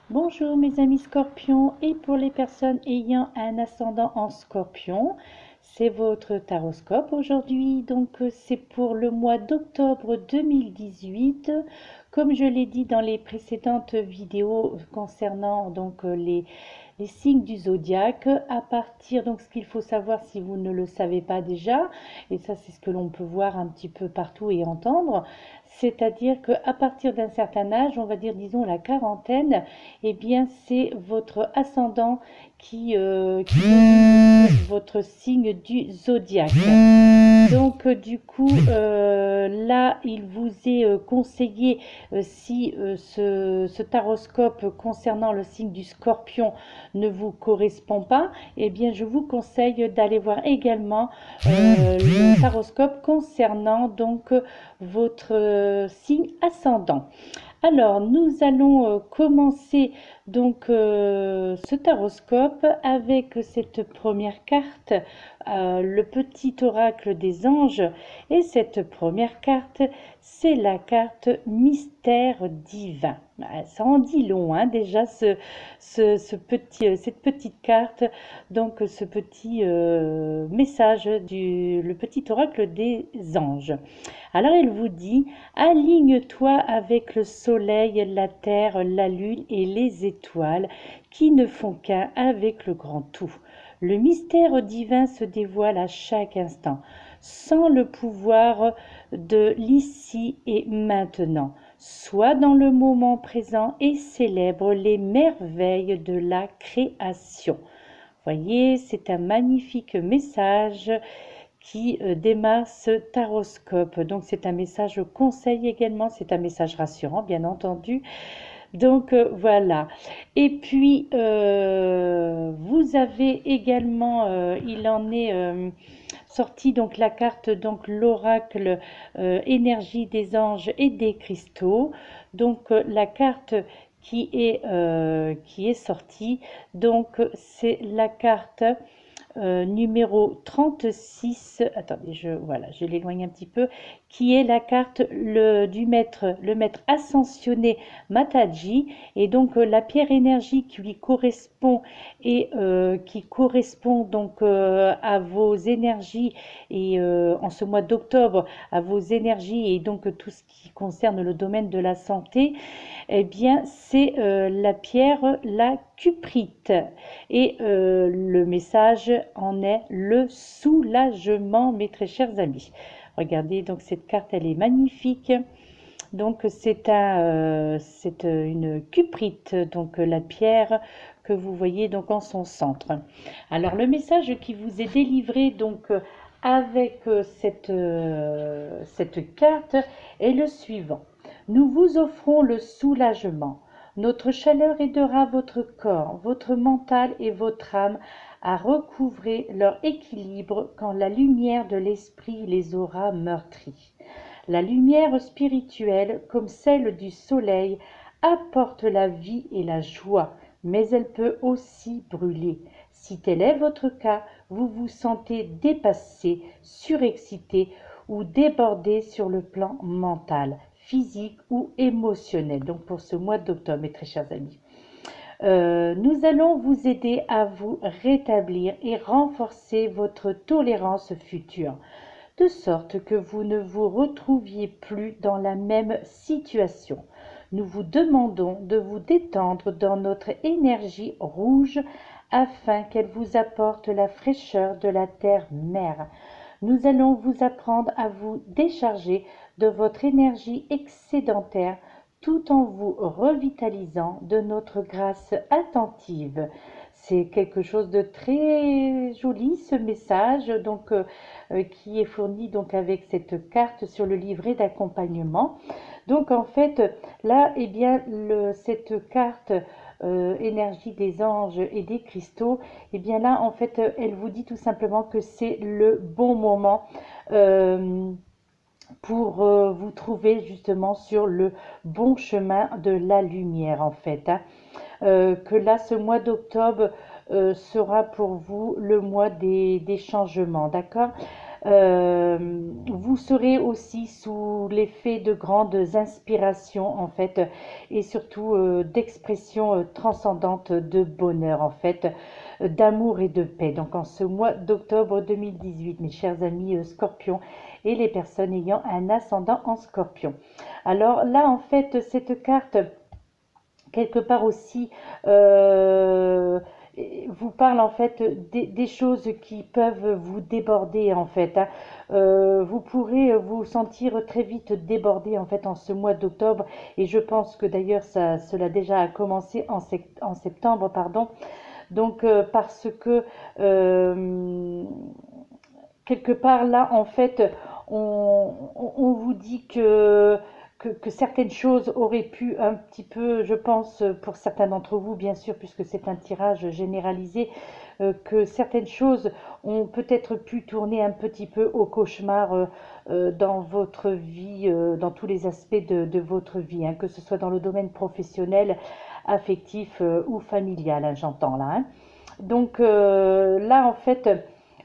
Bonjour mes amis scorpions et pour les personnes ayant un ascendant en scorpion, c'est votre taroscope aujourd'hui. Donc c'est pour le mois d'octobre 2018. Comme je l'ai dit dans les précédentes vidéos concernant les signes du zodiaque, à partir, donc ce qu'il faut savoir si vous ne le savez pas déjà, et ça c'est ce que l'on peut voir un petit peu partout et entendre, c'est-à-dire qu'à partir d'un certain âge, on va dire disons la quarantaine, eh bien c'est votre ascendant qui donne votre signe du zodiaque. Donc du coup, là, il vous est conseillé, si ce taroscope concernant le signe du scorpion ne vous correspond pas, eh bien je vous conseille d'aller voir également le taroscope concernant donc votre signe ascendant. Alors, nous allons commencer donc ce taroscope avec cette première carte, le petit oracle des anges. Et cette première carte, c'est la carte mystère divin. Ça en dit long, hein, déjà cette petite carte, donc ce petit message le petit oracle des anges. Alors il vous dit: aligne-toi avec le soleil, la terre, la lune et les étoiles qui ne font qu'un avec le grand tout. Le mystère divin se dévoile à chaque instant, sans le pouvoir de l'ici et maintenant. Sois dans le moment présent et célèbre les merveilles de la création. Voyez, c'est un magnifique message qui démarre ce taroscope. Donc c'est un message conseil également, c'est un message rassurant bien entendu. Donc voilà. Et puis vous avez également, il en est sorti donc la carte, donc l'oracle énergie des anges et des cristaux. Donc la carte qui est sortie, donc c'est la carte numéro 36, attendez, je l'éloigne un petit peu, qui est la carte du maître, le maître ascensionné Mataji, et donc la pierre énergie qui lui correspond et qui correspond donc à vos énergies et en ce mois d'octobre à vos énergies et donc tout ce qui concerne le domaine de la santé, eh bien c'est la pierre, la cuprite. Et le message en est le soulagement, mes très chers amis. Regardez, donc cette carte, elle est magnifique. Donc c'est une cuprite, donc la pierre que vous voyez donc en son centre. Alors le message qui vous est délivré donc avec cette carte est le suivant. Nous vous offrons le soulagement. Notre chaleur aidera votre corps, votre mental et votre âme à recouvrer leur équilibre quand la lumière de l'esprit les aura meurtris. La lumière spirituelle, comme celle du soleil, apporte la vie et la joie, mais elle peut aussi brûler. Si tel est votre cas, vous vous sentez dépassé, surexcité ou débordé sur le plan mental, physique ou émotionnel. Donc pour ce mois d'octobre, mes très chers amis. Nous allons vous aider à vous rétablir et renforcer votre tolérance future, de sorte que vous ne vous retrouviez plus dans la même situation. Nous vous demandons de vous détendre dans notre énergie rouge afin qu'elle vous apporte la fraîcheur de la terre-mère. Nous allons vous apprendre à vous décharger de votre énergie excédentaire tout en vous revitalisant de notre grâce attentive. C'est quelque chose de très joli, ce message, donc qui est fourni donc avec cette carte sur le livret d'accompagnement. Donc en fait, là, eh bien, cette carte énergie des anges et des cristaux, eh bien là, en fait, elle vous dit tout simplement que c'est le bon moment pour vous trouver justement sur le bon chemin de la lumière, en fait. Hein. Que là, ce mois d'octobre sera pour vous le mois des changements, d'accord? Vous serez aussi sous l'effet de grandes inspirations en fait et surtout d'expressions transcendantes de bonheur en fait, d'amour et de paix. Donc en ce mois d'octobre 2018, mes chers amis Scorpions et les personnes ayant un ascendant en Scorpion. Alors là en fait cette carte quelque part aussi euh, vous parle en fait des choses qui peuvent vous déborder en fait, hein. Vous pourrez vous sentir très vite débordé en fait en ce mois d'octobre et je pense que d'ailleurs cela déjà a commencé en septembre, pardon. Donc parce que quelque part là, en fait, on vous dit que certaines choses auraient pu un petit peu, je pense, pour certains d'entre vous, bien sûr, puisque c'est un tirage généralisé, que certaines choses ont peut-être pu tourner un petit peu au cauchemar dans votre vie, dans tous les aspects de votre vie, hein, que ce soit dans le domaine professionnel, affectif ou familial, hein, j'entends là, hein. Donc là, en fait,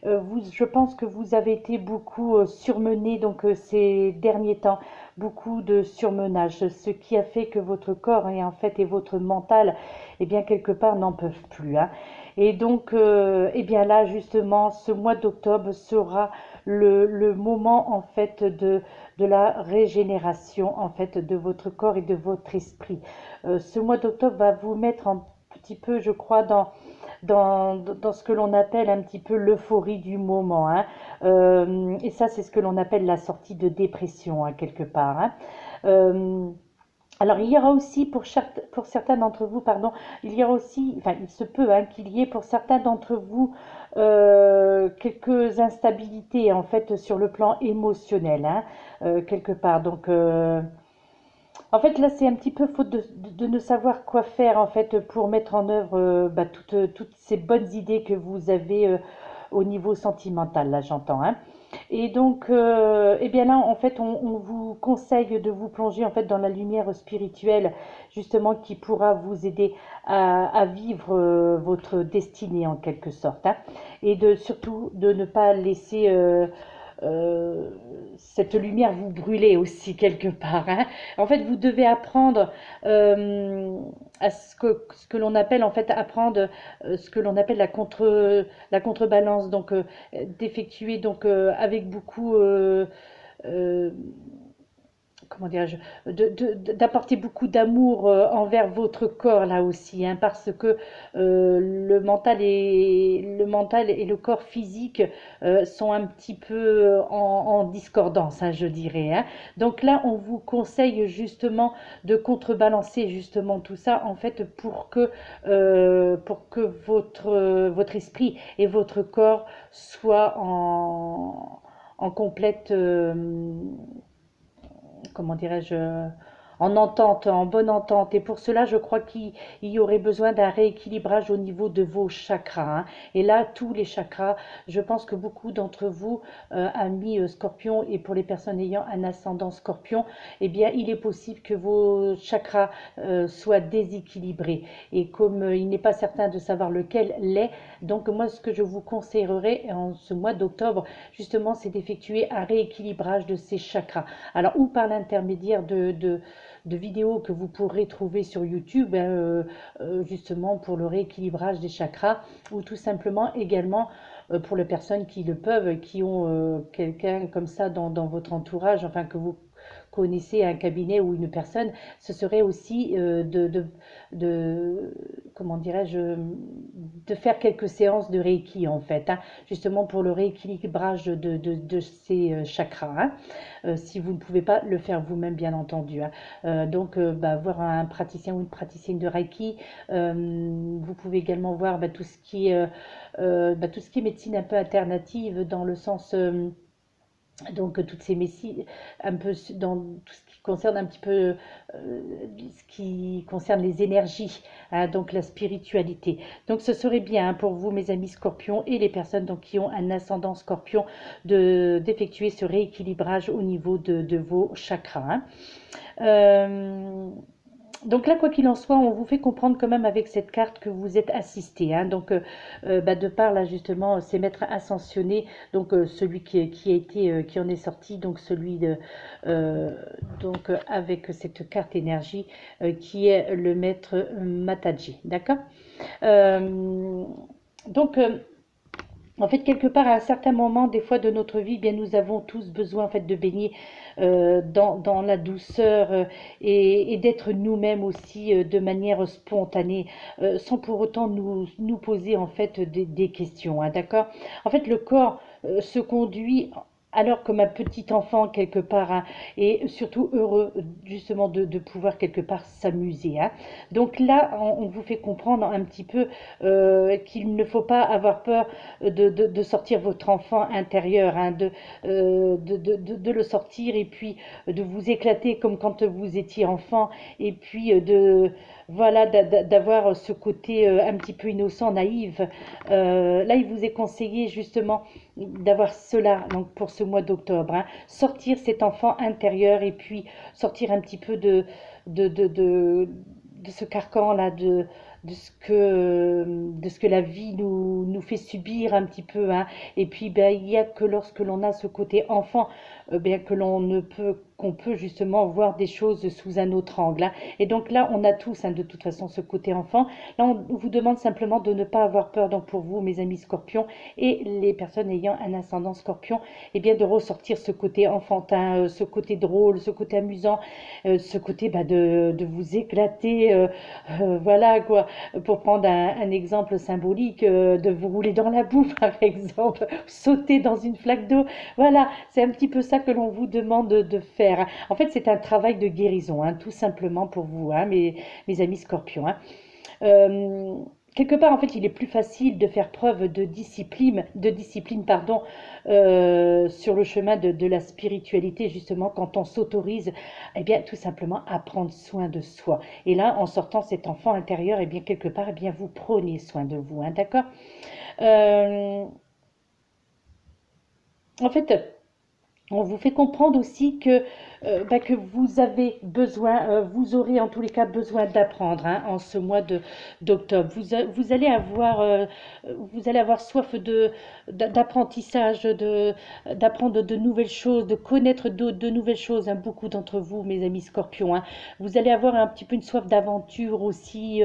je pense que vous avez été beaucoup surmené donc ces derniers temps, beaucoup de surmenage, ce qui a fait que votre corps et en fait et votre mental, eh bien quelque part n'en peuvent plus, hein. Et donc, eh bien là justement, ce mois d'octobre sera le moment en fait de la régénération en fait de votre corps et de votre esprit. Ce mois d'octobre va vous mettre un petit peu, je crois, dans ce que l'on appelle un petit peu l'euphorie du moment, hein. Et ça, c'est ce que l'on appelle la sortie de dépression, hein, quelque part, hein. Euh, alors, il y aura aussi pour certains d'entre vous, pardon, il y aura aussi, enfin, il se peut hein, qu'il y ait pour certains d'entre vous quelques instabilités en fait sur le plan émotionnel, hein, quelque part. Donc, en fait, là, c'est un petit peu faute de ne savoir quoi faire en fait pour mettre en œuvre bah, toutes ces bonnes idées que vous avez au niveau sentimental, là, j'entends, hein. Et donc, eh bien là, en fait, on vous conseille de vous plonger en fait dans la lumière spirituelle, justement, qui pourra vous aider à vivre votre destinée en quelque sorte, hein. Et de surtout de ne pas laisser euh, cette lumière vous brûler aussi quelque part, hein. En fait, vous devez apprendre à ce que l'on appelle en fait apprendre ce que l'on appelle la contrebalance, donc d'effectuer donc avec beaucoup euh, comment dirais-je, d'apporter beaucoup d'amour envers votre corps là aussi, hein, parce que le mental et le corps physique sont un petit peu en discordance, hein, je dirais, hein. Donc là, on vous conseille justement de contrebalancer justement tout ça en fait pour que votre esprit et votre corps soient en complète comment dirais-je, en entente, en bonne entente. Et pour cela, je crois qu'il y aurait besoin d'un rééquilibrage au niveau de vos chakras, hein. Et là, tous les chakras, je pense que beaucoup d'entre vous, amis scorpions, et pour les personnes ayant un ascendant scorpion, eh bien, il est possible que vos chakras soient déséquilibrés. Et comme il n'est pas certain de savoir lequel l'est, donc moi, ce que je vous conseillerais en ce mois d'octobre, justement, c'est d'effectuer un rééquilibrage de ces chakras. Alors, ou par l'intermédiaire de vidéos que vous pourrez trouver sur YouTube, hein, justement pour le rééquilibrage des chakras, ou tout simplement également pour les personnes qui le peuvent, qui ont quelqu'un comme ça dans votre entourage, enfin que vous connaissez un cabinet ou une personne, ce serait aussi de comment dirais-je, de faire quelques séances de Reiki en fait, hein, justement pour le rééquilibrage de ces chakras, hein, si vous ne pouvez pas le faire vous-même bien entendu, hein. Donc bah, voir un praticien ou une praticienne de Reiki, vous pouvez également voir bah, tout ce qui est médecine un peu alternative dans le sens donc toutes ces messies, un peu dans tout ce qui concerne un petit peu ce qui concerne les énergies, hein, donc la spiritualité. Donc ce serait bien hein, pour vous, mes amis scorpions, et les personnes donc, qui ont un ascendant scorpion, d'effectuer ce rééquilibrage au niveau de vos chakras, hein. Donc là, quoi qu'il en soit, on vous fait comprendre quand même avec cette carte que vous êtes assisté, hein. Donc, de par là justement, ces maîtres ascensionnés, donc celui qui a été, qui en est sorti, donc celui de, euh, donc avec cette carte énergie, qui est le maître Mataji, d'accord? Euh, donc, en fait, quelque part, à un certain moment, des fois de notre vie, eh bien, nous avons tous besoin en fait de baigner dans la douceur, et d'être nous-mêmes aussi, de manière spontanée, sans pour autant nous poser en fait des questions, hein, d'accord? En fait, le corps se conduit alors comme un petit enfant quelque part, hein, et surtout heureux justement de pouvoir quelque part s'amuser, hein. Donc là, on vous fait comprendre un petit peu qu'il ne faut pas avoir peur de sortir votre enfant intérieur, hein, de le sortir et puis de vous éclater comme quand vous étiez enfant, et puis voilà, d'avoir ce côté un petit peu innocent, naïf. Là, il vous est conseillé justement d'avoir cela, donc pour ce mois d'octobre, hein, sortir cet enfant intérieur et puis sortir un petit peu de, de, de, de ce carcan-là, de ce que la vie nous fait subir un petit peu, hein. Et puis, ben, il n'y a que lorsque l'on a ce côté enfant, bien, qu'on peut justement voir des choses sous un autre angle, hein. Et donc là, on a tous, hein, de toute façon, ce côté enfant. Là, on vous demande simplement de ne pas avoir peur, donc pour vous, mes amis scorpions, et les personnes ayant un ascendant scorpion, et bien de ressortir ce côté enfantin, ce côté drôle, ce côté amusant, ce côté bah, de vous éclater, voilà quoi, pour prendre un exemple symbolique, de vous rouler dans la boue par exemple, sauter dans une flaque d'eau, voilà, c'est un petit peu ça que l'on vous demande de faire. En fait, c'est un travail de guérison, hein, tout simplement pour vous, hein, mes amis scorpions, hein. Euh, Quelque part, en fait, il est plus facile de faire preuve de discipline, pardon, sur le chemin de la spiritualité, justement, quand on s'autorise, eh bien, tout simplement à prendre soin de soi. Et là, en sortant cet enfant intérieur, eh bien, quelque part, eh bien, vous prenez soin de vous, hein, d'accord? Euh, En fait, on vous fait comprendre aussi que vous avez besoin, vous aurez en tous les cas besoin d'apprendre, hein, en ce mois d'octobre. Vous allez avoir soif d'apprentissage, d'apprendre de nouvelles choses, de connaître de nouvelles choses, hein, beaucoup d'entre vous, mes amis scorpions, hein. Vous allez avoir un petit peu une soif d'aventure aussi.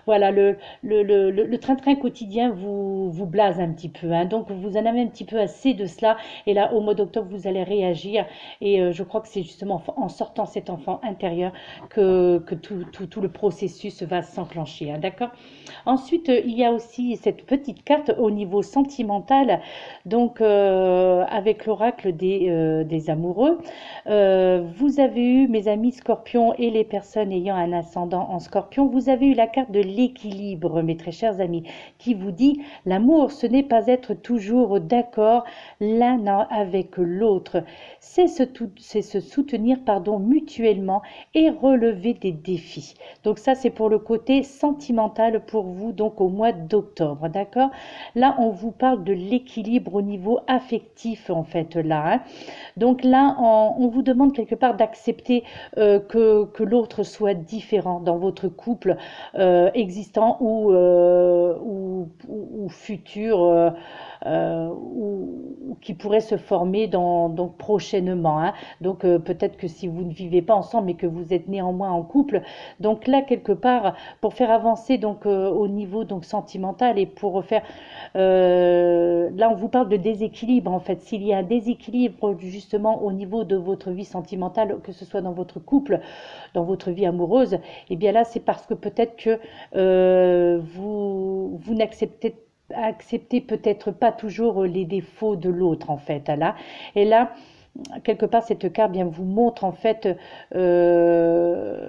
Voilà, le train-train quotidien vous blase un petit peu, hein. Donc vous en avez un petit peu assez de cela. Et là, au mois d'octobre, vous allez réagir. Et je crois que c'est justement en sortant cet enfant intérieur que tout le processus va s'enclencher, hein, d'accord? Ensuite, il y a aussi cette petite carte au niveau sentimental, donc avec l'oracle des amoureux. Vous avez eu, mes amis scorpions et les personnes ayant un ascendant en scorpion, vous avez eu la carte de l'équilibre, mes très chers amis, qui vous dit l'amour, ce n'est pas être toujours d'accord l'un avec l'autre, c'est se soutenir, pardon, mutuellement et relever des défis. Donc ça, c'est pour le côté sentimental pour vous, donc au mois d'octobre, d'accord? Là, on vous parle de l'équilibre au niveau affectif, en fait, là, hein. Donc là, on vous demande quelque part d'accepter que l'autre soit différent dans votre couple existant ou futur, ou qui pourrait se former donc prochainement, hein. Donc peut-être que si vous ne vivez pas ensemble mais que vous êtes néanmoins en couple, donc là quelque part pour faire avancer donc au niveau donc sentimental et pour faire là on vous parle de déséquilibre en fait. S'il y a un déséquilibre justement au niveau de votre vie sentimentale, que ce soit dans votre couple, dans votre vie amoureuse, et eh bien là c'est parce que peut-être que vous n'acceptez accepter peut-être pas toujours les défauts de l'autre en fait là. Et là quelque part cette carte bien vous montre en fait euh,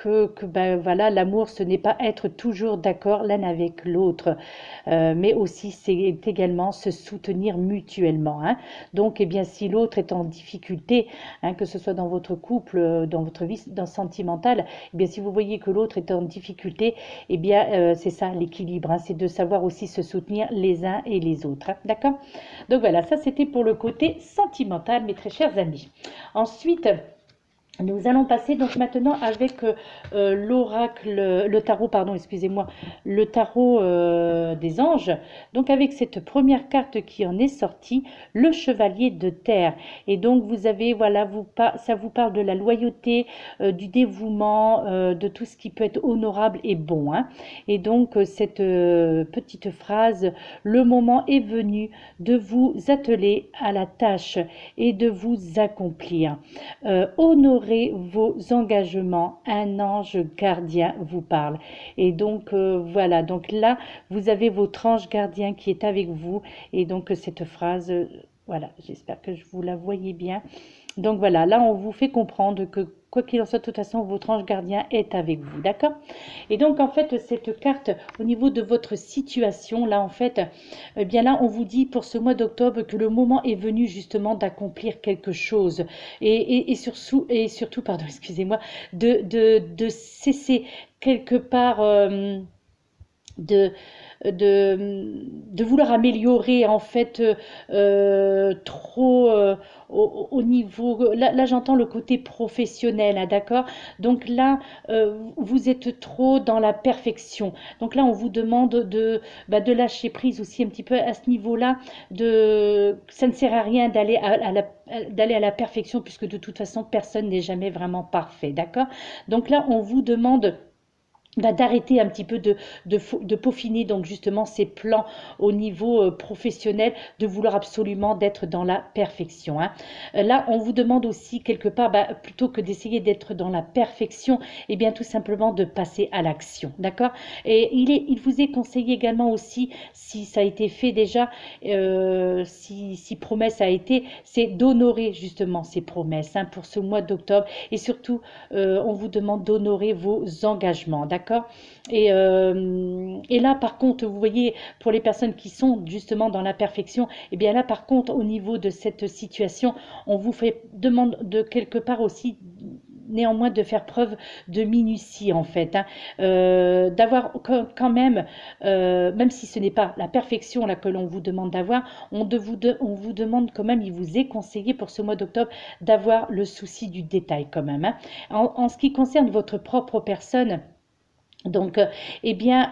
que ben voilà, l'amour ce n'est pas être toujours d'accord l'un avec l'autre, mais aussi c'est également se soutenir mutuellement, hein. Donc eh bien si l'autre est en difficulté, hein, que ce soit dans votre couple, dans votre vie sentimentale, eh bien si vous voyez que l'autre est en difficulté, eh bien c'est ça l'équilibre, hein, c'est de savoir aussi se soutenir les uns et les autres, hein, d'accord? Donc voilà, ça c'était pour le côté sentimental, mes très chers amis. Ensuite, Nous allons passer donc maintenant avec l'oracle, le tarot, pardon, excusez-moi, le tarot des anges. Donc avec cette première carte qui en est sortie, le chevalier de terre. Et donc vous avez, voilà, ça vous parle de la loyauté, du dévouement, de tout ce qui peut être honorable et bon, hein. Et donc cette petite phrase, le moment est venu de vous atteler à la tâche et de vous accomplir. Honorez vos engagements, un ange gardien vous parle. Et donc voilà, donc là, vous avez votre ange gardien qui est avec vous. Et donc cette phrase, voilà, j'espère que vous la voyez bien. Donc voilà, là on vous fait comprendre que quoi qu'il en soit, de toute façon, votre ange gardien est avec vous, d'accord? Et donc en fait, cette carte, au niveau de votre situation, là en fait, eh bien là, on vous dit pour ce mois d'octobre que le moment est venu justement d'accomplir quelque chose et surtout, pardon, excusez-moi, de cesser quelque part de, de vouloir améliorer en fait trop au niveau, là j'entends le côté professionnel, hein, d'accord, donc là vous êtes trop dans la perfection, donc là on vous demande de lâcher prise aussi un petit peu à ce niveau là, ça ne sert à rien d'aller à la perfection puisque de toute façon personne n'est jamais vraiment parfait, d'accord, donc là on vous demande d'arrêter un petit peu de peaufiner donc justement ces plans au niveau professionnel, de vouloir absolument d'être dans la perfection, hein. Là, on vous demande aussi quelque part, plutôt que d'essayer d'être dans la perfection, et bien tout simplement de passer à l'action, d'accord? Et il vous est conseillé également aussi, si ça a été fait déjà, si promesse a été, c'est d'honorer justement ces promesses, hein, pour ce mois d'octobre, et surtout, on vous demande d'honorer vos engagements, d'accord? Et là, par contre, vous voyez, pour les personnes qui sont justement dans la perfection, et bien là, par contre, au niveau de cette situation, on vous fait demande de quelque part aussi néanmoins de faire preuve de minutie en fait, hein. D'avoir quand même, même si ce n'est pas la perfection là que l'on vous demande d'avoir, on vous demande quand même, il vous est conseillé pour ce mois d'octobre d'avoir le souci du détail quand même, hein. En ce qui concerne votre propre personne, donc, eh bien,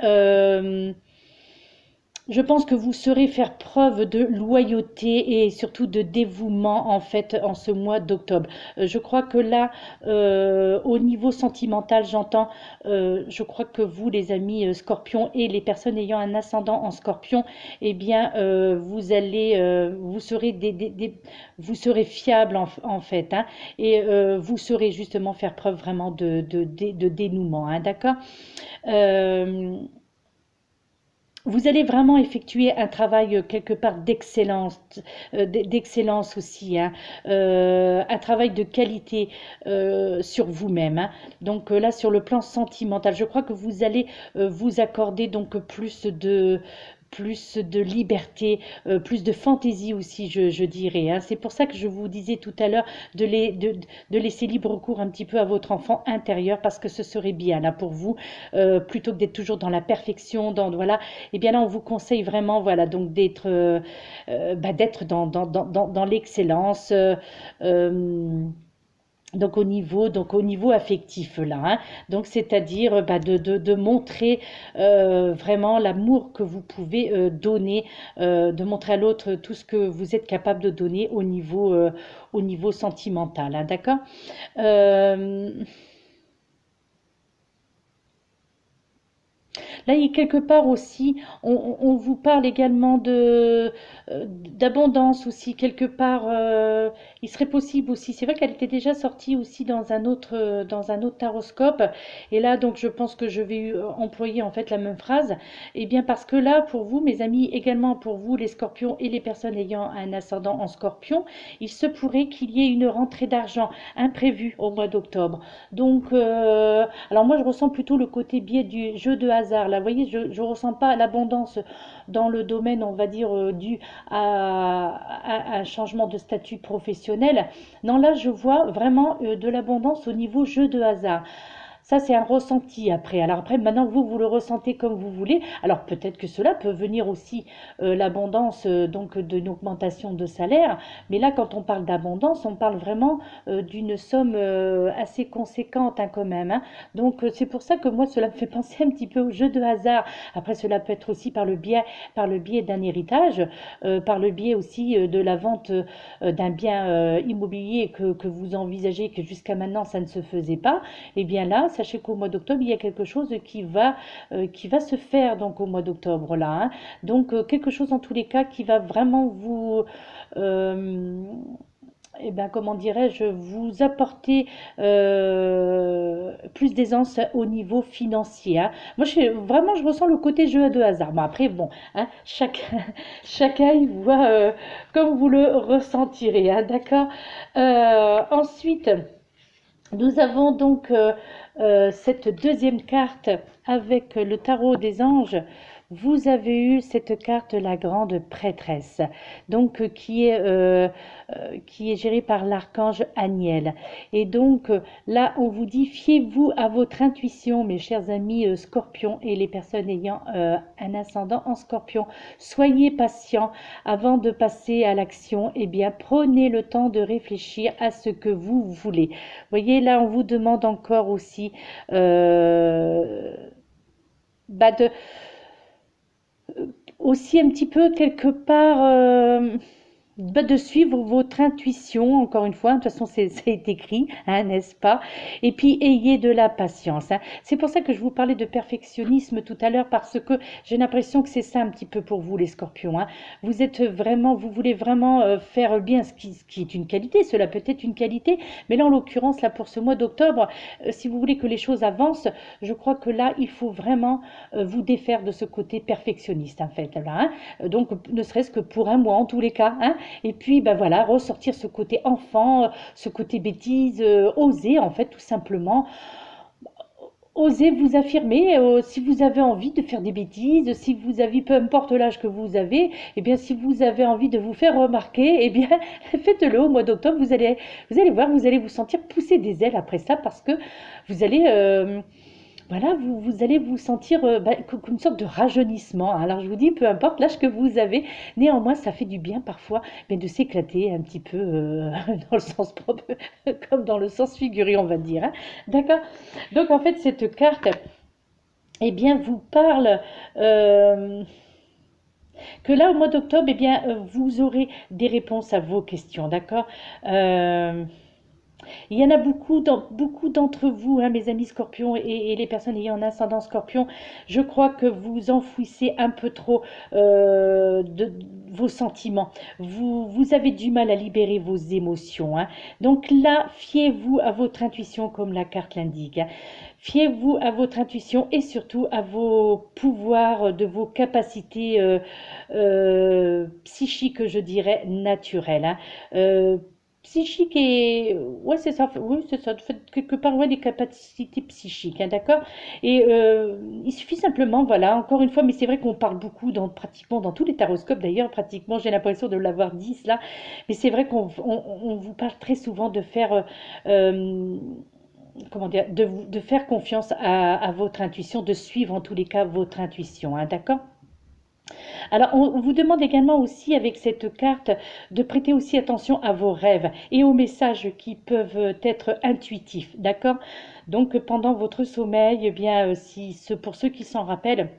je pense que vous saurez faire preuve de loyauté et surtout de dévouement en fait en ce mois d'octobre. Je crois que là, au niveau sentimental, j'entends, je crois que vous, les amis scorpions et les personnes ayant un ascendant en scorpion, eh bien, vous serez vous serez fiable en fait, hein, et vous saurez justement faire preuve vraiment de dénouement, hein, d'accord? Euh, vous allez vraiment effectuer un travail quelque part d'excellence aussi, hein, un travail de qualité sur vous-même, hein. Donc là, sur le plan sentimental, je crois que vous allez vous accorder donc plus de liberté, plus de fantaisie aussi, je dirais, hein. C'est pour ça que je vous disais tout à l'heure de laisser libre cours un petit peu à votre enfant intérieur parce que ce serait bien là pour vous, plutôt que d'être toujours dans la perfection, voilà. Et bien là, on vous conseille vraiment, voilà, donc d'être dans l'excellence. Euh, donc au niveau affectif là, hein. Donc c'est-à-dire de montrer vraiment l'amour que vous pouvez donner, de montrer à l'autre tout ce que vous êtes capable de donner au niveau sentimental, hein, d'accord? Euh, Là, il y a quelque part aussi, on vous parle également d'abondance aussi, quelque part, il serait possible aussi, c'est vrai qu'elle était déjà sortie aussi dans un autre taroscope, et là, donc, je pense que je vais employer en fait la même phrase, et bien parce que là, pour vous, mes amis, également pour vous, les scorpions et les personnes ayant un ascendant en scorpion, il se pourrait qu'il y ait une rentrée d'argent imprévue au mois d'octobre. Donc, alors moi, je ressens plutôt le côté biais du jeu de hasard. Là, vous voyez, je ne ressens pas l'abondance dans le domaine, on va dire, dû à un changement de statut professionnel. Non, là, je vois vraiment de l'abondance au niveau jeu de hasard. Ça, c'est un ressenti après. Alors après, maintenant, vous le ressentez comme vous voulez. Alors peut-être que cela peut venir aussi l'abondance donc d'une augmentation de salaire. Mais là, quand on parle d'abondance, on parle vraiment d'une somme assez conséquente hein, quand même. Hein. Donc c'est pour ça que moi, cela me fait penser un petit peu au jeu de hasard. Après, cela peut être aussi par le biais d'un héritage, par le biais aussi de la vente d'un bien immobilier que vous envisagez, que jusqu'à maintenant, ça ne se faisait pas. Et bien là, sachez qu'au mois d'octobre, il y a quelque chose qui va se faire donc au mois d'octobre là. Hein. Donc quelque chose en tous les cas qui va vraiment vous, euh, eh ben, comment dirais-je, vous apporter plus d'aisance au niveau financier. Hein. Moi, vraiment, je ressens le côté jeu de hasard. Bon, après, bon, hein, chacun il voit comme vous le ressentirez. Hein, d'accord. Ensuite. Nous avons donc cette deuxième carte avec le tarot des anges. Vous avez eu cette carte, la grande prêtresse, donc qui est gérée par l'archange Aniel. Et donc là, on vous dit, fiez-vous à votre intuition, mes chers amis scorpions et les personnes ayant un ascendant en scorpion. Soyez patients avant de passer à l'action. Eh bien, prenez le temps de réfléchir à ce que vous voulez. Voyez, là, on vous demande encore aussi bah aussi un petit peu quelque part de suivre votre intuition, encore une fois, de toute façon c'est écrit, hein, n'est-ce pas? Et puis ayez de la patience. Hein. C'est pour ça que je vous parlais de perfectionnisme tout à l'heure, parce que j'ai l'impression que c'est ça un petit peu pour vous les scorpions. Hein. Vous êtes vraiment, vous voulez vraiment faire bien ce qui est une qualité, cela peut être une qualité, mais là en l'occurrence, là pour ce mois d'octobre, si vous voulez que les choses avancent, je crois que là il faut vraiment vous défaire de ce côté perfectionniste en fait. Là, hein. Donc ne serait-ce que pour un mois en tous les cas. Hein. Et puis, ben voilà, ressortir ce côté enfant, ce côté bêtise, oser en fait tout simplement. Osez vous affirmer si vous avez envie de faire des bêtises, si vous avez, peu importe l'âge que vous avez, eh bien si vous avez envie de vous faire remarquer, eh bien faites-le au mois d'octobre, vous allez voir, vous allez vous sentir pousser des ailes après ça parce que vous allez voilà, vous allez vous sentir comme une sorte de rajeunissement. Alors je vous dis, peu importe l'âge que vous avez, néanmoins ça fait du bien parfois mais de s'éclater un petit peu dans le sens propre comme dans le sens figuré, on va dire. Hein. D'accord. Donc en fait cette carte, eh bien vous parle que là au mois d'octobre, eh bien vous aurez des réponses à vos questions. D'accord. Il y en a beaucoup d'entre vous, hein, mes amis scorpions et les personnes ayant un ascendant scorpion. Je crois que vous enfouissez un peu trop de vos sentiments. Vous avez du mal à libérer vos émotions. Hein. Donc là, fiez-vous à votre intuition comme la carte l'indique. Hein. Fiez-vous à votre intuition et surtout à vos pouvoirs, de vos capacités psychiques, je dirais, naturelles. Hein. Psychique et ouais c'est ça oui c'est ça fait quelque part ouais des capacités psychiques hein, d'accord et il suffit simplement voilà encore une fois mais c'est vrai qu'on parle beaucoup dans pratiquement dans tous les taroscopes d'ailleurs pratiquement j'ai l'impression de l'avoir dit cela mais c'est vrai on vous parle très souvent de faire euh, comment dire de faire confiance à votre intuition de suivre en tous les cas votre intuition hein, d'accord. Alors, on vous demande également aussi avec cette carte de prêter aussi attention à vos rêves et aux messages qui peuvent être intuitifs, d'accord? Donc, pendant votre sommeil, eh bien, pour ceux qui s'en rappellent,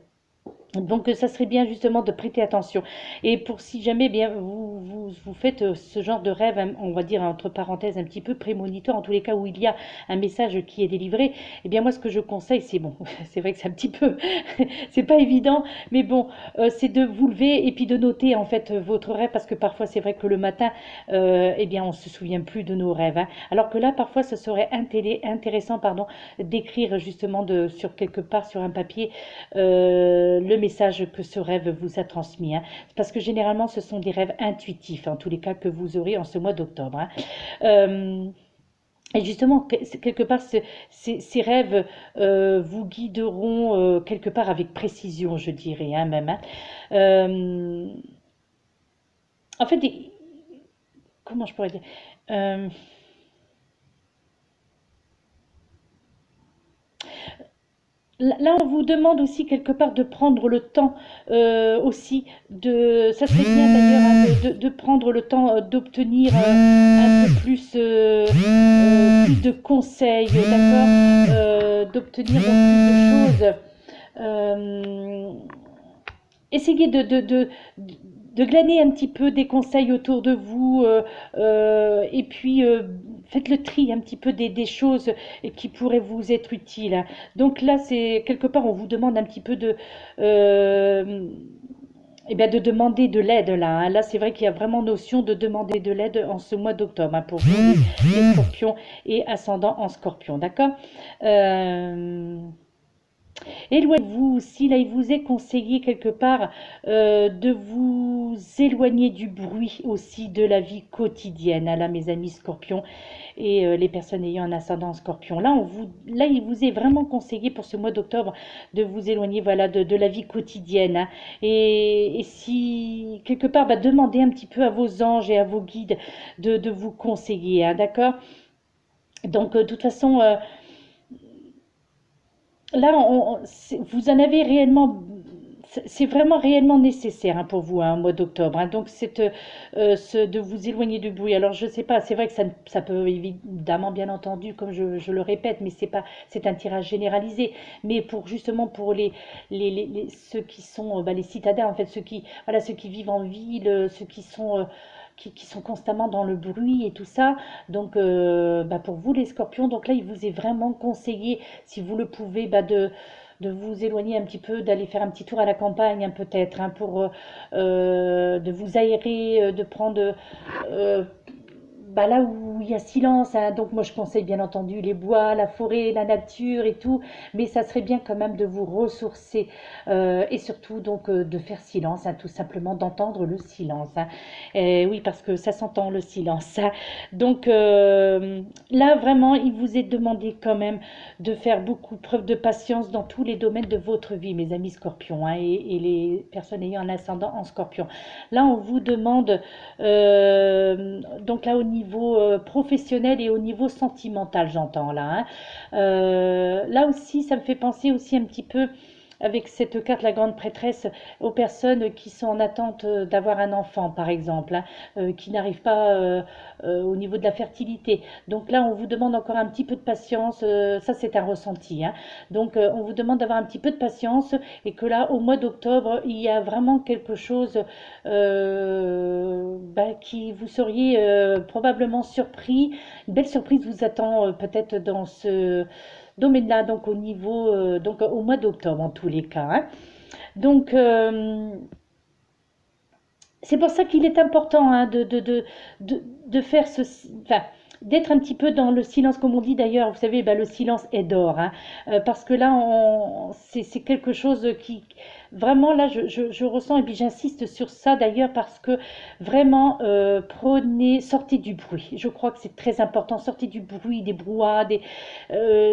donc ça serait bien justement de prêter attention. Et pour si jamais eh bien vous faites ce genre de rêve, hein, on va dire entre parenthèses un petit peu prémonitoire, en tous les cas où il y a un message qui est délivré, eh bien moi ce que je conseille, c'est bon, c'est vrai que c'est un petit peu, c'est pas évident, mais bon, c'est de vous lever et puis de noter en fait votre rêve, parce que parfois c'est vrai que le matin, eh bien on se souvient plus de nos rêves. Hein. Alors que là parfois ce serait intéressant pardon, d'écrire justement sur quelque part sur un papier le message que ce rêve vous a transmis. Hein. Parce que généralement, ce sont des rêves intuitifs, en tous les cas, que vous aurez en ce mois d'octobre. Hein. Et justement, quelque part, ces rêves vous guideront quelque part avec précision, je dirais, hein, même. Hein. En fait, comment je pourrais dire Là, on vous demande aussi quelque part de prendre le temps aussi ça serait bien d'ailleurs hein, de prendre le temps d'obtenir un peu plus de conseils, d'accord, d'obtenir donc plus de choses. Euh, Essayez de glaner un petit peu des conseils autour de vous et puis faites le tri un petit peu des choses qui pourraient vous être utiles, hein. Donc là, c'est quelque part, on vous demande un petit peu euh, eh bien, de demander de l'aide là, hein. Là, c'est vrai qu'il y a vraiment notion de demander de l'aide en ce mois d'octobre hein, pour vous, les scorpions et ascendants en scorpion, d'accord. Euh, Éloignez-vous aussi, là il vous est conseillé quelque part de vous éloigner du bruit aussi de la vie quotidienne, hein, là mes amis scorpions et les personnes ayant un ascendant scorpion. Là il vous est vraiment conseillé pour ce mois d'octobre de vous éloigner voilà, de la vie quotidienne, hein. Et si quelque part, bah, demandez un petit peu à vos anges et à vos guides de vous conseiller, hein, d'accord. Donc de toute façon, là, vous en avez réellement, c'est vraiment réellement nécessaire hein, pour vous, hein, au mois d'octobre, hein. Donc, de vous éloigner du bruit. Alors, je sais pas, c'est vrai que ça peut évidemment, bien entendu, comme je le répète, mais c'est un tirage généralisé. Mais justement, pour ceux qui sont bah, les citadins, en fait, voilà, ceux qui vivent en ville, ceux qui sont constamment dans le bruit et tout ça. Donc, bah, pour vous, les scorpions, donc là, il vous est vraiment conseillé si vous le pouvez, bah, de vous éloigner un petit peu, d'aller faire un petit tour à la campagne, hein, peut-être, hein, pour de vous aérer, de prendre bah, là où il y a silence, hein. Donc moi je conseille bien entendu les bois, la forêt, la nature et tout, mais ça serait bien quand même de vous ressourcer et surtout donc de faire silence, hein, tout simplement d'entendre le silence, hein. Et oui, parce que ça s'entend le silence, hein. Donc là vraiment, il vous est demandé quand même de faire beaucoup preuve de patience dans tous les domaines de votre vie, mes amis scorpions, hein, et les personnes ayant un ascendant en scorpion. Là, on vous demande donc là au niveau professionnel et au niveau sentimental, j'entends là, hein. Là aussi, ça me fait penser aussi un petit peu avec cette carte, la grande prêtresse, aux personnes qui sont en attente d'avoir un enfant, par exemple, hein, qui n'arrivent pas au niveau de la fertilité. Donc là, on vous demande encore un petit peu de patience. Ça, c'est un ressenti, hein. Donc, on vous demande d'avoir un petit peu de patience et que là, au mois d'octobre, il y a vraiment quelque chose bah, qui vous seriez probablement surpris. Une belle surprise vous attend peut-être dans ce domaine-là, donc donc au mois d'octobre en tous les cas, hein. Donc c'est pour ça qu'il est important hein, de faire enfin, d'être un petit peu dans le silence, comme on dit d'ailleurs, vous savez, bah, le silence est d'or, hein. Parce que là, c'est quelque chose qui, vraiment, là, je ressens, et puis j'insiste sur ça d'ailleurs, parce que vraiment, sortez du bruit. Je crois que c'est très important, sortez du bruit, des brouhahas,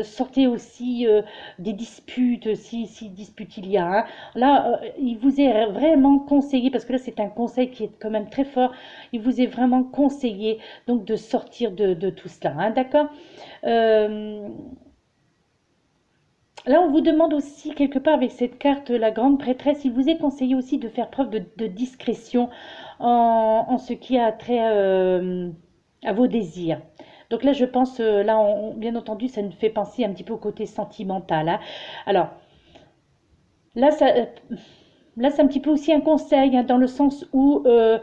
sortez aussi des disputes, si dispute il y a, hein. Là, il vous est vraiment conseillé, parce que là c'est un conseil qui est quand même très fort, il vous est vraiment conseillé donc de sortir de tout cela, hein, d'accord. Euh, Là, on vous demande aussi, quelque part avec cette carte, la grande prêtresse, il vous est conseillé aussi de faire preuve de discrétion en ce qui a trait à vos désirs. Donc là, je pense, là, bien entendu, ça nous fait penser un petit peu au côté sentimental, hein. Alors, là, là, c'est un petit peu aussi un conseil, hein, dans le sens où, euh,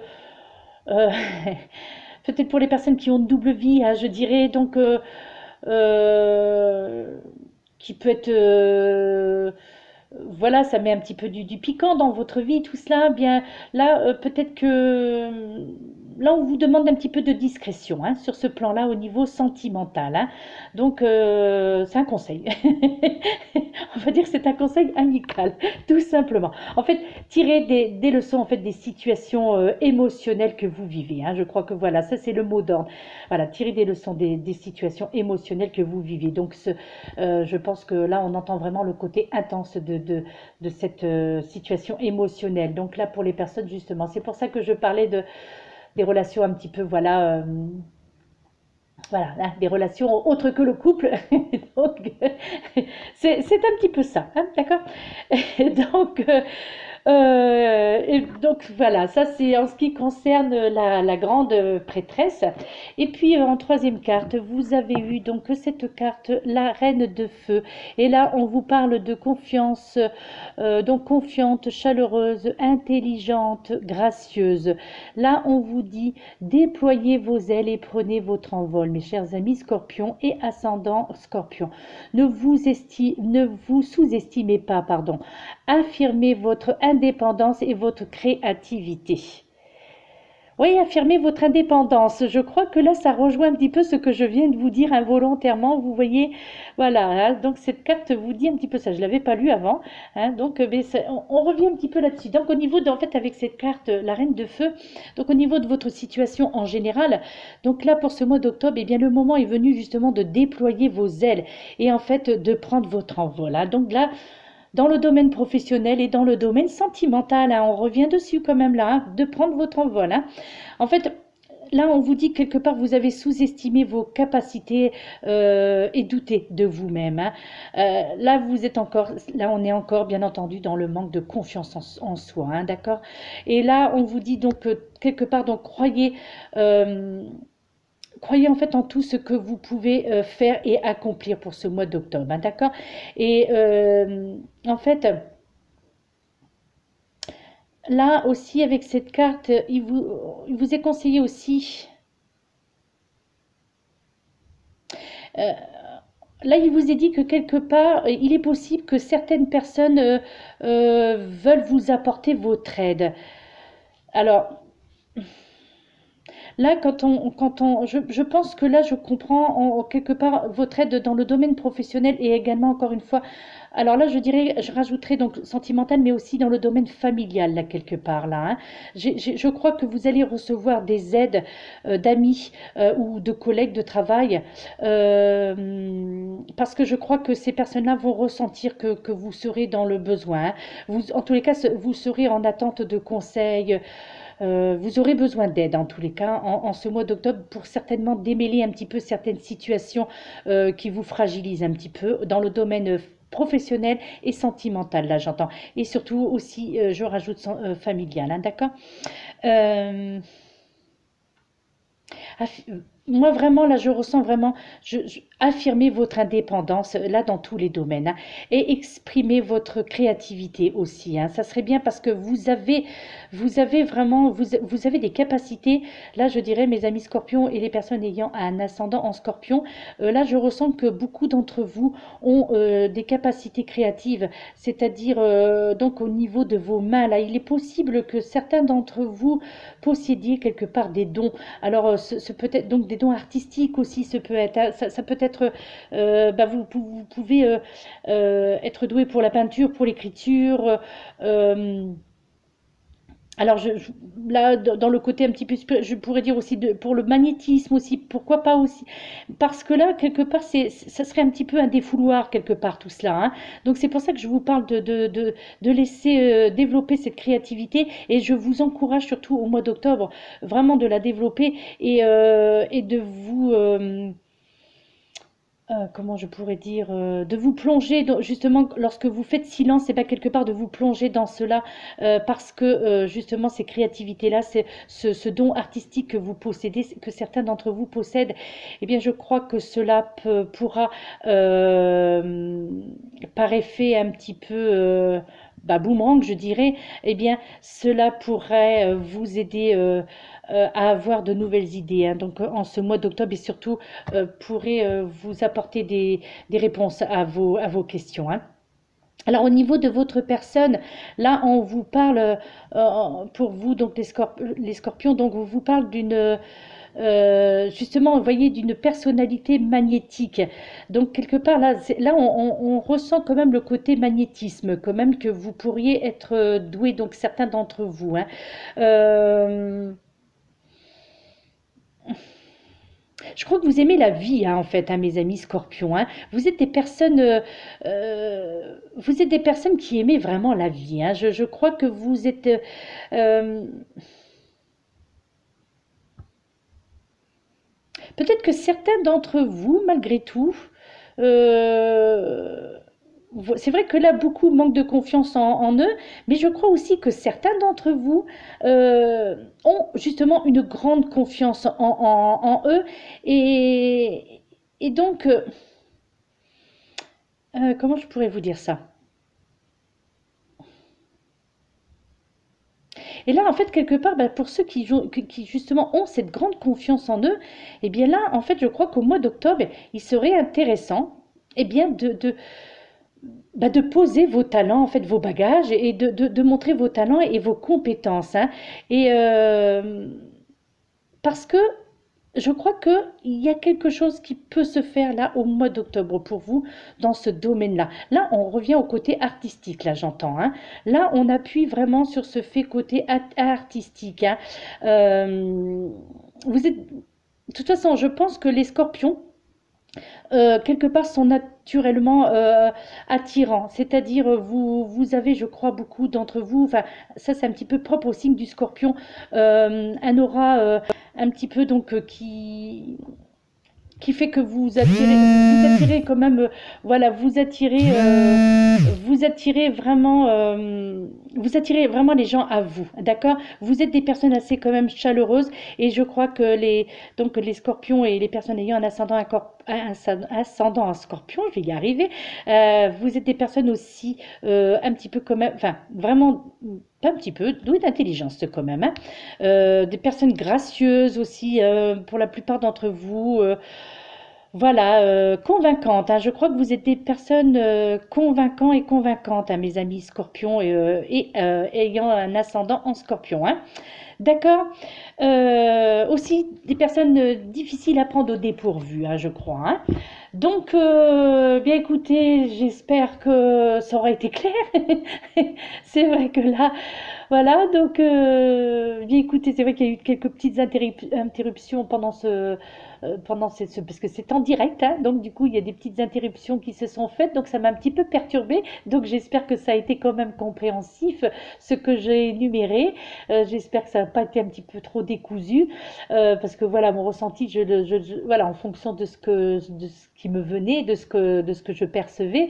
peut-être pour les personnes qui ont une double vie, hein, je dirais, donc, euh, qui peut être voilà, ça met un petit peu du piquant dans votre vie, tout cela. Bien, là, peut-être que là, on vous demande un petit peu de discrétion hein, sur ce plan-là au niveau sentimental, hein. Donc, c'est un conseil. On va dire que c'est un conseil amical, tout simplement. En fait, tirez des leçons en fait des situations émotionnelles que vous vivez, hein. Je crois que voilà, ça c'est le mot d'ordre. Voilà, tirez des leçons des situations émotionnelles que vous vivez. Donc, je pense que là, on entend vraiment le côté intense de cette situation émotionnelle. Donc là, pour les personnes, justement, c'est pour ça que je parlais des relations un petit peu, voilà, Voilà, hein, des relations autres que le couple. Donc, c'est un petit peu ça, hein, d'accord? Et donc voilà, ça c'est en ce qui concerne la grande prêtresse. Et puis en troisième carte, vous avez eu donc cette carte, la reine de feu. Et là, on vous parle de confiance, donc confiante, chaleureuse, intelligente, gracieuse. Là, on vous dit déployez vos ailes et prenez votre envol, mes chers amis scorpions et ascendant scorpion. Ne vous sous-estimez pas, pardon. Affirmez votre indépendance et votre créativité. Oui, affirmez votre indépendance. Je crois que là, ça rejoint un petit peu ce que je viens de vous dire involontairement. Vous voyez, voilà, hein, donc cette carte vous dit un petit peu ça. Je ne l'avais pas lu avant, hein, donc mais on revient un petit peu là-dessus. Donc au niveau en fait, avec cette carte, la reine de feu, donc au niveau de votre situation en général, donc là pour ce mois d'octobre, eh bien le moment est venu justement de déployer vos ailes et en fait de prendre votre envol, hein. Donc là, dans le domaine professionnel et dans le domaine sentimental, hein, on revient dessus quand même là, hein, de prendre votre envol, hein. En fait, là, on vous dit que quelque part, vous avez sous-estimé vos capacités et douté de vous-même, hein. Là, là, on est encore, bien entendu, dans le manque de confiance en soi, hein, d'accord? Et là, on vous dit donc quelque part, donc croyez en fait en tout ce que vous pouvez faire et accomplir pour ce mois d'octobre, hein, d'accord? Et en fait, là aussi avec cette carte, il vous est conseillé aussi, euh, là il vous est dit que quelque part, il est possible que certaines personnes veulent vous apporter votre aide. Alors, là, je pense que là, je comprends quelque part votre aide dans le domaine professionnel et également, encore une fois, alors là, je dirais, je rajouterais donc sentimental, mais aussi dans le domaine familial, là, quelque part, là, hein. Je crois que vous allez recevoir des aides d'amis ou de collègues de travail parce que je crois que ces personnes-là vont ressentir que vous serez dans le besoin, hein. En tous les cas, vous serez en attente de conseils, vous aurez besoin d'aide en tous les cas en ce mois d'octobre pour certainement démêler un petit peu certaines situations qui vous fragilisent un petit peu dans le domaine professionnel et sentimental, là j'entends. Et surtout aussi, je rajoute familial, hein, d'accord. Euh, Moi vraiment là je ressens vraiment affirmer votre indépendance là dans tous les domaines, hein, et exprimer votre créativité aussi, hein. Ça serait bien parce que vous avez vraiment vous avez des capacités là je dirais mes amis scorpions et les personnes ayant un ascendant en scorpion, là je ressens que beaucoup d'entre vous ont des capacités créatives, c'est-à-dire donc au niveau de vos mains là il est possible que certains d'entre vous possédiez quelque part des dons. Alors, ce peut être donc des dons artistiques aussi, ce peut être, hein, ça peut être, bah, vous pouvez être doué pour la peinture, pour l'écriture. euh, alors, là, dans le côté un petit peu, je pourrais dire aussi pour le magnétisme aussi, pourquoi pas aussi, parce que là, quelque part, ça serait un petit peu un défouloir, quelque part, tout cela, hein. Donc, c'est pour ça que je vous parle de laisser développer cette créativité et je vous encourage surtout au mois d'octobre, vraiment de la développer et de vous, comment je pourrais dire, de vous plonger justement lorsque vous faites silence et bien quelque part de vous plonger dans cela parce que justement ces créativités-là, c'est ce don artistique que vous possédez, que certains d'entre vous possèdent, eh bien je crois que cela pourra euh, par effet un petit peu bah, boomerang, je dirais, eh bien cela pourrait vous aider à avoir de nouvelles idées, hein. Donc en ce mois d'octobre et surtout pourrait vous apporter des réponses à vos questions, hein. Alors au niveau de votre personne, là on vous parle pour vous donc les scorpions, donc on vous parle d'une justement, vous voyez, d'une personnalité magnétique. Donc quelque part là, là on ressent quand même le côté magnétisme, quand même que vous pourriez être doué, donc certains d'entre vous, hein. Euh, Je crois que vous aimez la vie, hein, en fait, hein, mes amis scorpions, hein. Vous êtes des personnes, vous êtes des personnes qui aimez vraiment la vie, hein. Je crois que vous êtes, euh, peut-être que certains d'entre vous, malgré tout, euh, c'est vrai que là, beaucoup manquent de confiance en eux, mais je crois aussi que certains d'entre vous ont justement une grande confiance en eux. Et, et donc, comment je pourrais vous dire ça? Et là, en fait, quelque part, bah, pour ceux qui, justement ont cette grande confiance en eux, eh bien là, en fait, je crois qu'au mois d'octobre, il serait intéressant, eh bien, de poser vos talents, en fait, vos bagages et de montrer vos talents et vos compétences, hein. Et parce que je crois qu'il y a quelque chose qui peut se faire là au mois d'octobre pour vous dans ce domaine-là. Là, on revient au côté artistique, là j'entends, hein. Là, on appuie vraiment sur ce fait côté artistique, hein. Euh, vous êtes... De toute façon, je pense que les scorpions, quelque part, sont naturellement attirants. C'est-à-dire, vous avez, je crois, beaucoup d'entre vous, enfin, ça c'est un petit peu propre au signe du scorpion, un aura un petit peu donc qui fait que vous attirez quand même, voilà, vous attirez vraiment les gens à vous, d'accord? Vous êtes des personnes assez quand même chaleureuses et je crois que donc les scorpions et les personnes ayant un ascendant, ascendant en scorpion, je vais y arriver, vous êtes des personnes aussi un petit peu quand même, enfin vraiment pas un petit peu, douées d'intelligence quand même, hein. Des personnes gracieuses aussi pour la plupart d'entre vous. Voilà, convaincantes, hein. Je crois que vous êtes des personnes convaincants et convaincantes, hein, mes amis scorpions ayant un ascendant en scorpion, hein. D'accord. Aussi des personnes difficiles à prendre au dépourvu, hein, je crois, hein. Donc, bien écoutez, j'espère que ça aura été clair. C'est vrai que là, voilà, donc, bien écoutez, c'est vrai qu'il y a eu quelques petites interruptions parce que c'est en direct, hein, donc du coup, il y a des petites interruptions qui se sont faites, donc ça m'a un petit peu perturbée. Donc, j'espère que ça a été quand même compréhensif, ce que j'ai énuméré. J'espère que ça n'a pas été un petit peu trop décousu, parce que voilà, mon ressenti, voilà, en fonction de ce qui me venait, de ce que je percevais,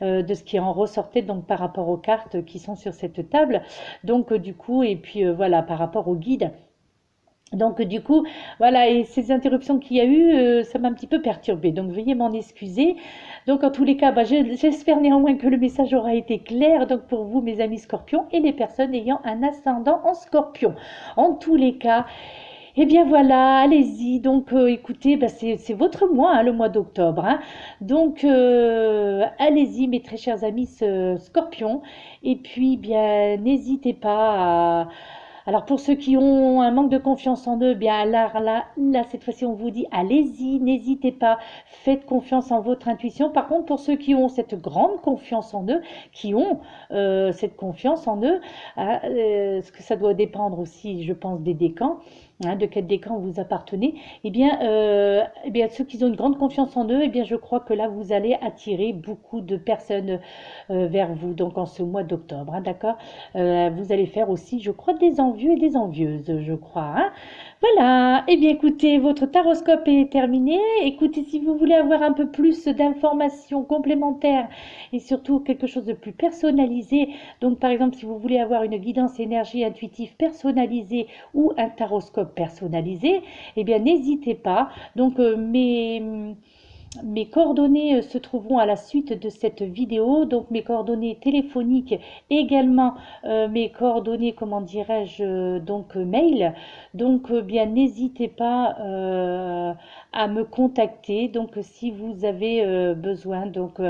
de ce qui en ressortait donc par rapport aux cartes qui sont sur cette table. Donc, du coup, et puis voilà, par rapport au guide. Donc, du coup, voilà, et ces interruptions qu'il y a eu, ça m'a un petit peu perturbée. Donc, veuillez m'en excuser. Donc, en tous les cas, bah, j'espère néanmoins que le message aura été clair. Donc, pour vous, mes amis scorpions, et les personnes ayant un ascendant en scorpion. En tous les cas, eh bien voilà, allez-y. Donc, écoutez, bah, c'est votre mois, hein, le mois d'octobre, hein. Donc, allez-y, mes très chers amis scorpions. Et puis, bien, n'hésitez pas à... Alors pour ceux qui ont un manque de confiance en eux, bien là, cette fois-ci, on vous dit, allez-y, n'hésitez pas, faites confiance en votre intuition. Par contre, pour ceux qui ont cette grande confiance en eux, qui ont cette confiance en eux, ce que ça doit dépendre aussi, je pense, des décans, hein, de quel décan vous appartenez, eh bien, ceux qui ont une grande confiance en eux, eh bien, je crois que là, vous allez attirer beaucoup de personnes vers vous, donc en ce mois d'octobre, hein, d'accord? Vous allez faire aussi, je crois, des envieux et des envieuses, je crois, hein. Voilà, eh bien écoutez, votre taroscope est terminé. Écoutez, si vous voulez avoir un peu plus d'informations complémentaires et surtout quelque chose de plus personnalisé, donc par exemple si vous voulez avoir une guidance énergie intuitive personnalisée ou un taroscope personnalisé, eh bien n'hésitez pas. Donc mes coordonnées se trouveront à la suite de cette vidéo, donc mes coordonnées téléphoniques, également mes coordonnées, comment dirais-je, donc mail. Donc bien n'hésitez pas à me contacter. Donc si vous avez besoin, donc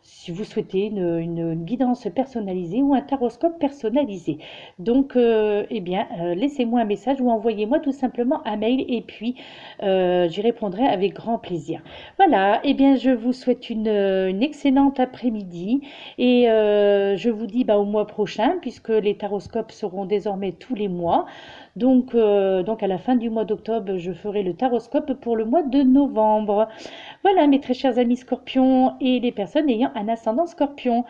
si vous souhaitez une guidance personnalisée ou un taroscope personnalisé. Donc, eh bien, laissez-moi un message ou envoyez-moi tout simplement un mail et puis j'y répondrai avec grand plaisir. Voilà, eh bien, je vous souhaite une excellente après-midi et je vous dis bah, au mois prochain puisque les taroscopes seront désormais tous les mois. Donc à la fin du mois d'octobre, je ferai le taroscope pour le mois de novembre. Voilà, mes très chers amis scorpions et les personnes ayant un ascendant scorpion.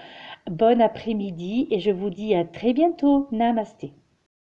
Bon après-midi et je vous dis à très bientôt. Namasté.